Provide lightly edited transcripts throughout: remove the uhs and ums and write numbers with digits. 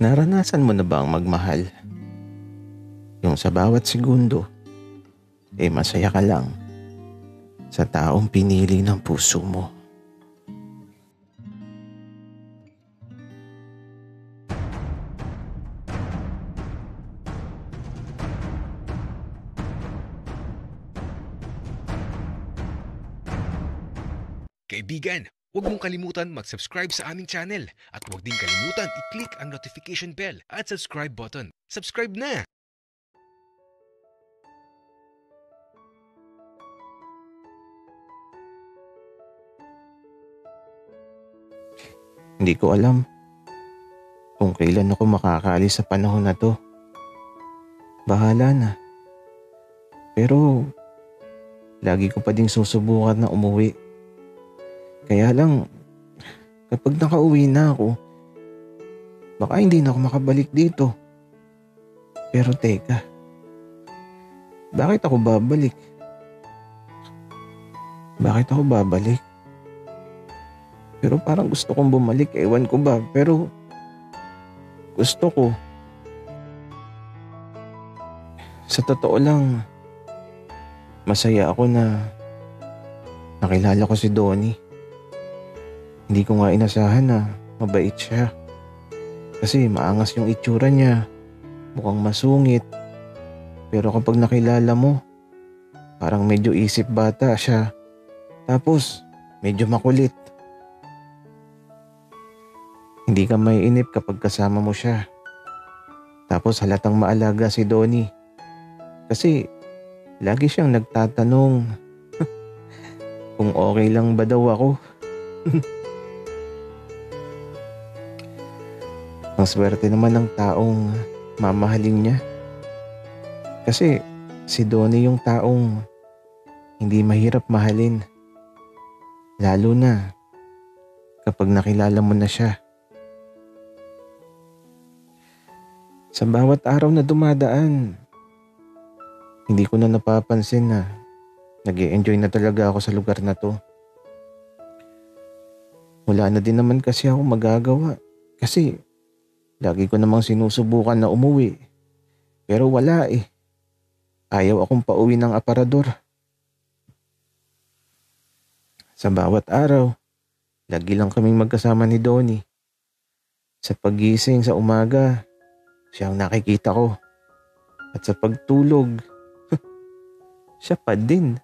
Naranasan mo na ba ang magmahal? Yung sa bawat segundo, masaya ka lang sa taong pinili ng puso mo. Kaibigan, huwag mong kalimutan mag-subscribe sa aming channel at huwag din kalimutan i-click ang notification bell at subscribe button. Subscribe na! Hindi ko alam kung kailan ako makakaalis sa panahon na to. Bahala na. Pero lagi ko pa ding susubukan na umuwi. Kaya lang, kapag nakauwi na ako, baka hindi na ako makabalik dito. Pero teka, bakit ako babalik? Bakit ako babalik? Pero parang gusto kong bumalik, ewan ko ba, pero gusto ko. Sa totoo lang, masaya ako na nakilala ko si Donnie. Hindi ko nga inasahan na mabait siya. Kasi maangas yung itsura niya, mukhang masungit. Pero kapag nakilala mo, parang medyo isip bata siya. Tapos medyo makulit. Hindi ka maiinip kapag kasama mo siya. Tapos halatang maalaga si Donnie. Kasi lagi siyang nagtatanong kung okay lang ba daw ako. Ang swerte naman ng taong mamahalin niya. Kasi si Donnie yung taong hindi mahirap mahalin. Lalo na kapag nakilala mo na siya. Sa bawat araw na dumadaan, hindi ko na napapansin na nag-e-enjoy na talaga ako sa lugar na to. Wala na din naman kasi ako magagawa. Kasi lagi ko namang sinusubukan na umuwi. Pero wala eh. Ayaw akong pauwi ng aparador. Sa bawat araw, lagi lang kaming magkasama ni Donnie. Sa pagising sa umaga, siya ang nakikita ko. At sa pagtulog, siya pa din.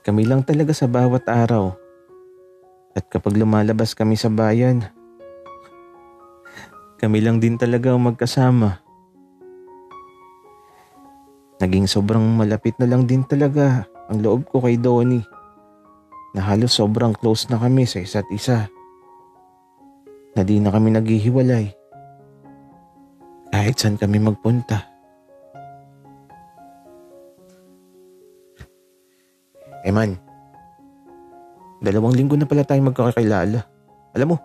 Kami lang talaga sa bawat araw. At kapag lumalabas kami sa bayan, kami lang din talaga ang magkasama. Naging sobrang malapit na lang din talaga ang loob ko kay Donnie. Na halos sobrang close na kami sa isa't isa. Na di na kami naghihiwalay. Kahit saan kami magpunta. Man, 2 linggo na pala tayong magkakakilala. Alam mo,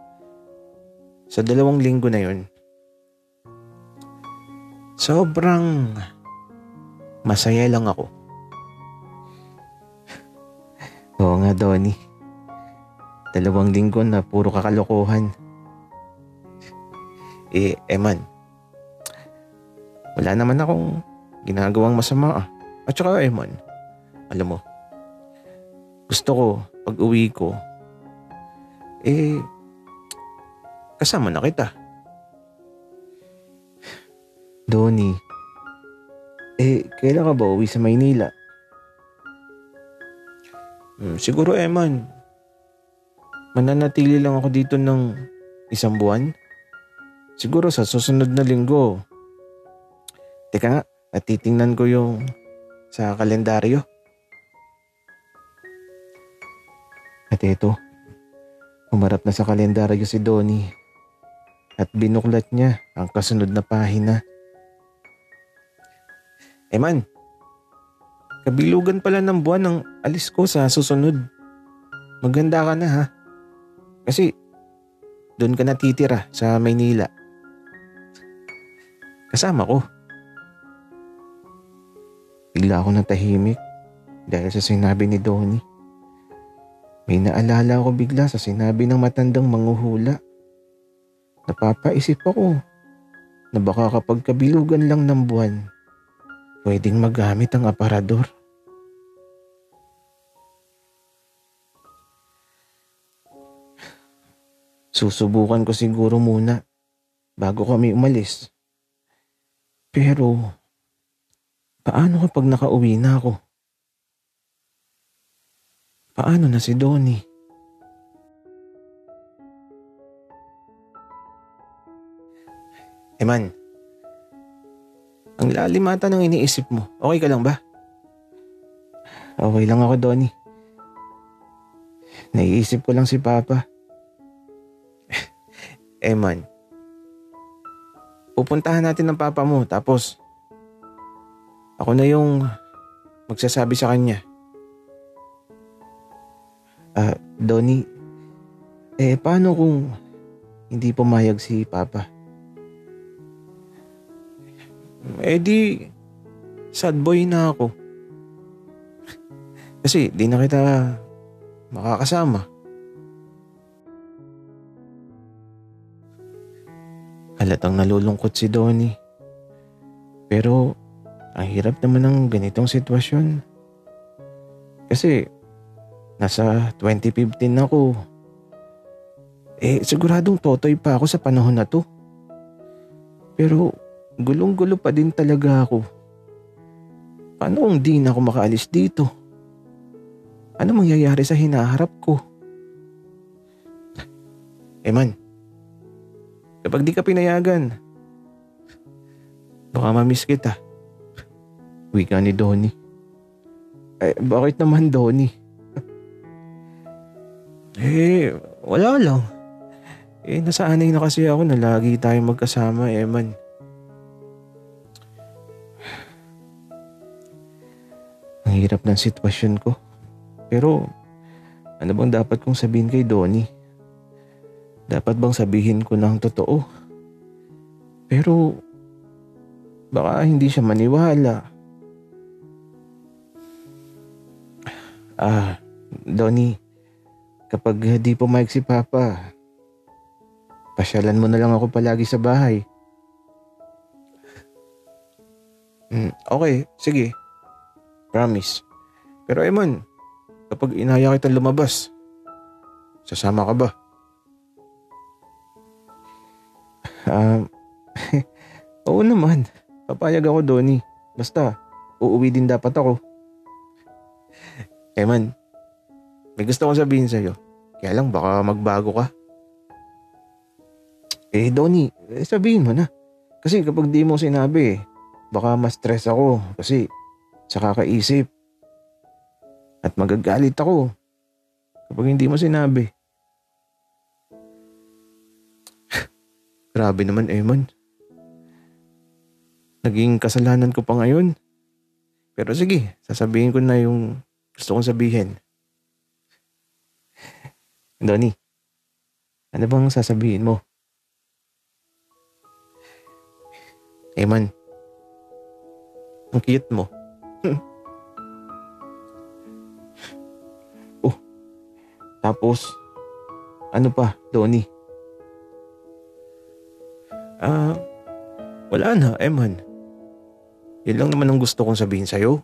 sa 2 linggo na yun, sobrang masaya lang ako. Oo nga, Donnie. 2 linggo na puro kakalokohan. Man, wala naman akong ginagawang masama. At saka man, alam mo, gusto ko pag uwi ko, kasama na kita. Donnie, kailan ka ba uwi sa Maynila? Siguro man, mananatili lang ako dito ng 1 buwan. Siguro sa susunod na linggo. Teka nga, at titingnan ko yung sa kalendaryo. At eto, humarap na sa kalendaryo si Donnie. At binuklat niya ang kasunod na pahina. Man, kabilugan pala ng buwan ng alis ko sa susunod. Maganda ka na ha. Kasi doon ka natitira sa Maynila. Kasama ko. Bigla ako natahimik dahil sa sinabi ni Donnie. May naalala ako bigla sa sinabi ng matandang manghuhula. Napapaisip ako na baka kapag kabilugan lang ng buwan, pwedeng magamit ang aparador. Susubukan ko siguro muna bago kami umalis. Pero paano kapag nakauwi na ako? Paano na si Donnie? Eman, ang lalim ata ng iniisip mo. Okay ka lang ba? Okay lang ako, Donnie. Naiisip ko lang si Papa. Eman, pupuntahan natin ng Papa mo tapos ako na yung magsasabi sa kanya. Donnie, paano kung hindi pumayag si Papa? Di sad boy na ako. Kasi di na kita makakasama. Halatang nalulungkot si Donnie. Pero ang hirap naman ng ganitong sitwasyon. Kasi nasa 2015 ako. Siguradong totoy pa ako sa panahon na to. Pero gulong-gulo pa din talaga ako. Paano kung di na ako makaalis dito? Ano mangyayari sa hinaharap ko? Man, kapag di ka pinayagan, baka mamiss kita. Wika ni Donnie. Bakit naman, Donnie? Wala lang. Nasanay na kasi ako na lagi tayong magkasama, man. Ang hirap ng sitwasyon ko. Pero ano bang dapat kong sabihin kay Donnie? Dapat bang sabihin ko ng totoo? Pero baka hindi siya maniwala. Donnie, kapag di pumayag si Papa, pasyalan mo na lang ako palagi sa bahay. Okay, sige. Promise. Pero Eman, kapag inaya kitang lumabas, sasama ka ba? Oo naman. Papayag ako, Donnie. Basta, uuwi din dapat ako. Eman, may gusto kong sabihin sa'yo. Kaya lang baka magbago ka. Donnie, sabihin mo na. Kasi kapag di mo sinabi, baka ma-stress ako kasi sa kakaisip. At magagalit ako kapag hindi mo sinabi. Grabe naman, Eman. Naging kasalanan ko pa ngayon. Pero sige, sasabihin ko na yung gusto kong sabihin. Donnie, ano bang sasabihin mo? Eman, ang cute mo. Tapos, ano pa, Donnie? Wala na, Eman. Yan lang naman ang gusto kong sabihin sa'yo.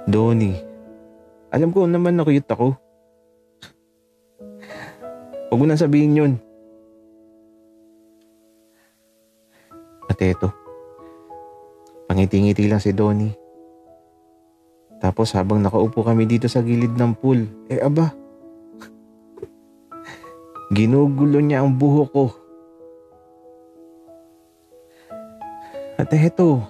Donnie, alam ko naman na cute ako. Huwag mo nang sabihin yun. At eto, pangiti-ngiti lang si Donnie. Tapos habang nakaupo kami dito sa gilid ng pool, ginugulo niya ang buhok ko. At eto,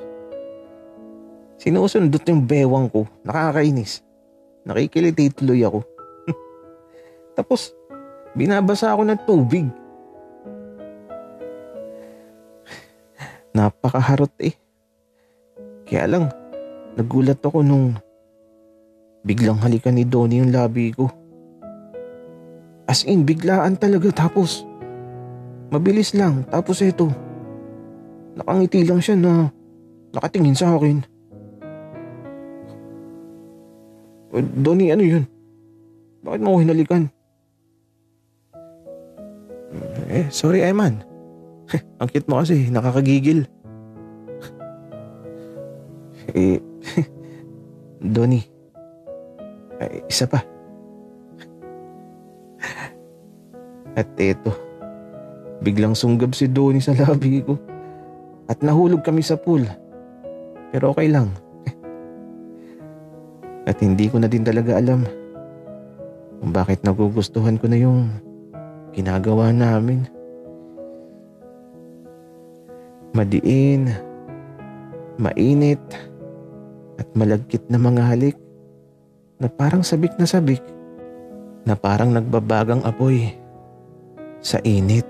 sinusundot yung bewang ko. Nakakainis. Nakikiliti tuloy ako. Tapos, binabasa ako ng tubig. Napakaharot Kaya lang, nagulat ako nung biglang halikan ni Donnie yung labi ko. As in, biglaan talaga. Tapos, mabilis lang. Tapos eto, nakangiti lang siya na nakatingin sa akin. Donnie, ano yun? Bakit mo ako hinalikan? Sorry, Eman. Ang cute mo kasi, nakakagigil. Donnie, isa pa. At eto, biglang sunggab si Donnie sa labi ko. At nahulog kami sa pool. Pero okay lang. At hindi ko na din talaga alam kung bakit nagugustuhan ko na yung ginagawa namin. Madiin, mainit, at malagkit na mga halik na parang sabik, na parang nagbabagang apoy sa init.